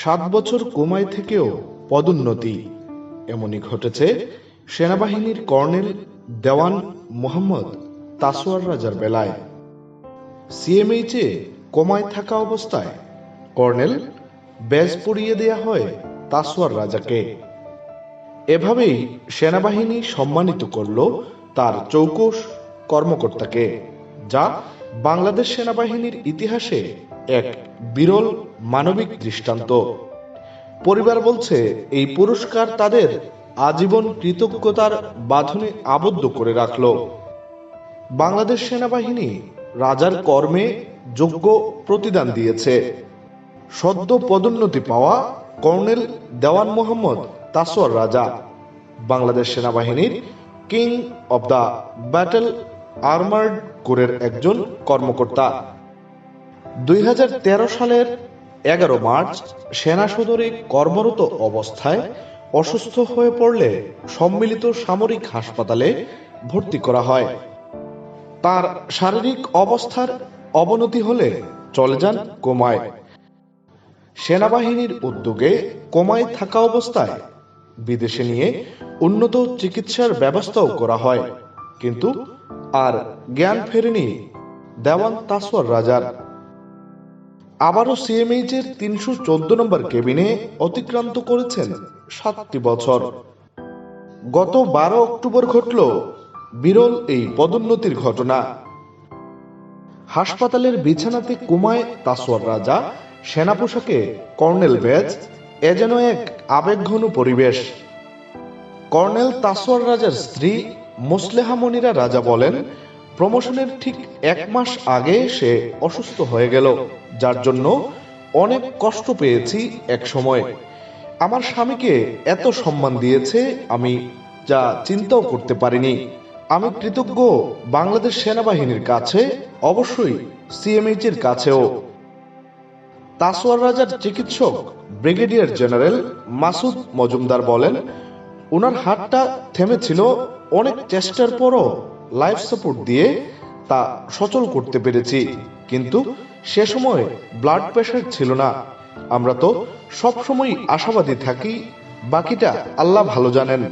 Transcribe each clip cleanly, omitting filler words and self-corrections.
7 বছর কোমায় থেকেও পদোন্নতি, এমনই ঘটেছে সেনাবাহিনীর কর্নেল দেওয়ান মোহাম্মদ তাসওয়ার রাজার বেলায়। সিএমএইচে কোমায় থাকা অবস্থায় কর্নেল ব্যাজ পরিয়ে দেয়া হয় তাসওয়ার রাজাকে। এভাবেই সেনাবাহিনী সম্মানিত করল তার চৌকস কর্মকর্তাকে, যা বাংলাদেশ সেনাবাহিনীর ইতিহাসে এক বিরল মানবিক দৃষ্টান্ত। পরিবার বলছে, এই পুরস্কার তাদের আজীবন কৃতজ্ঞতার বাঁধনে আবদ্ধ করে রাখল। বাংলাদেশ সেনাবাহিনী রাজার কর্মে যোগ্য প্রতিদান দিয়েছে। সদ্য পদোন্নতি পাওয়া কর্নেল দেওয়ান মোহাম্মদ তাসওয়ার রাজা বাংলাদেশ সেনাবাহিনীর king of the battle armoured কোরের একজন কর্মকর্তা। 2013 সালের 11 মার্চ সেনা সদরে কর্মরত অবস্থায় অসুস্থ হয়ে পড়লে সম্মিলিত সামরিক হাসপাতালে ভর্তি করা হয়। তার শারীরিক অবস্থার অবনতি হলে চলে যান কোমায়। সেনাবাহিনীর উদ্যোগে কোমায় থাকা অবস্থায় বিদেশে নিয়ে উন্নত চিকিৎসার ব্যবস্থাও করা হয়, কিন্তু আর জ্ঞান ফেরেনি দেওয়ান তাসওয়ার রাজার। আবারও সিএমএইচ এর 314 নম্বর কেবিনে অতিক্রান্ত করেছেন 7টি বছর। গত 12 অক্টোবর ঘটল বিরল এই পদোন্নতির ঘটনা। হাসপাতালের বিছানাতে কোমায় তাসওয়ার রাজা, সেনা পোশাকে কর্নেল ব্যাজ, এ যেন এক আবেগঘন পরিবেশ। কর্নেল তাসওয়ার রাজার স্ত্রী মোসলেহা মনিরা রাজা বলেন, প্রমোশনের ঠিক 1 মাস আগে সে অসুস্থ হয়ে গেল, যার জন্য অনেক কষ্ট পেয়েছি। এক সময় আমার স্বামীকে এত সম্মান দিয়েছে আমি যা চিন্তাও করতে পারিনি। আমি কৃতজ্ঞ বাংলাদেশ সেনাবাহিনীর কাছে, অবশ্যই সিএমএইচ এর কাছেও। তাসওয়ার রাজার চিকিৎসক ব্রিগেডিয়ার জেনারেল মাসুদ মজুমদার বলেন, ওনার হাতটা থেমেছিল, অনেক চেষ্টার পরও লাইফ সাপোর্ট দিয়ে তা সচল করতে পেরেছি, কিন্তু সে সময় ব্লাড প্রেশার ছিল না। আমরা তো সবসময় আশাবাদী থাকি, বাকিটা আল্লাহ ভালো জানেন।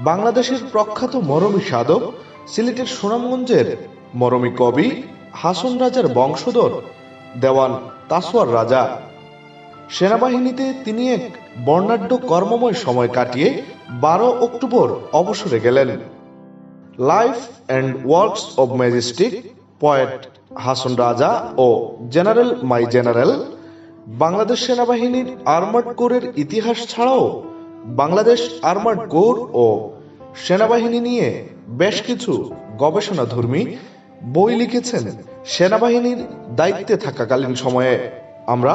বাংলাদেশের প্রখ্যাত মরমী সাধক, সিলেটের সুনামগঞ্জের মরমী কবি হাসন রাজার বংশধর দেওয়ান তাসওয়ার রাজা। সেনাবাহিনীতে তিনি এক বর্ণাঢ্য কর্মময় সময় কাটিয়ে 12 অক্টোবর অবসরে গেলেন। Life and works of majestic poet Hason Raja ও জেনারেল মাই জেনারেল বাংলাদেশ সেনাবাহিনীর আর্মার্ড কোরের ইতিহাস ছাড়াও বাংলাদেশ আর্মার্ড কোর ও সেনাবাহিনী নিয়ে বেশ কিছু গবেষণাধর্মী বই লিখেছেন। সেনাবাহিনীর দায়িত্বে থাকাকালীন সময়ে আমরা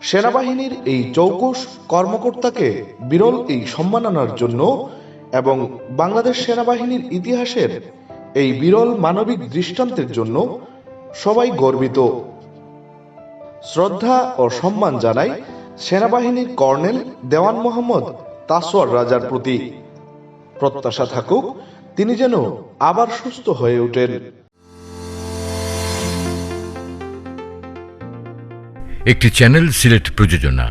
সেনাবাহিনীর এই চৌকস কর্মকর্তাকে বিরল এই সম্মাননার জন্য এবং বাংলাদেশ সেনাবাহিনীর ইতিহাসের এই বিরল মানবিক দৃষ্টান্তের জন্য সবাই গর্বিত। শ্রদ্ধা ও সম্মান জানাই সেনাবাহিনীর কর্নেল দেওয়ান মোহাম্মদ তাসওয়ার রাজার প্রতি। প্রত্যাশা থাকুক তিনি যেন আবার সুস্থ হয়ে ওঠেন। একটি চ্যানেল সিলেট প্রযোজনা।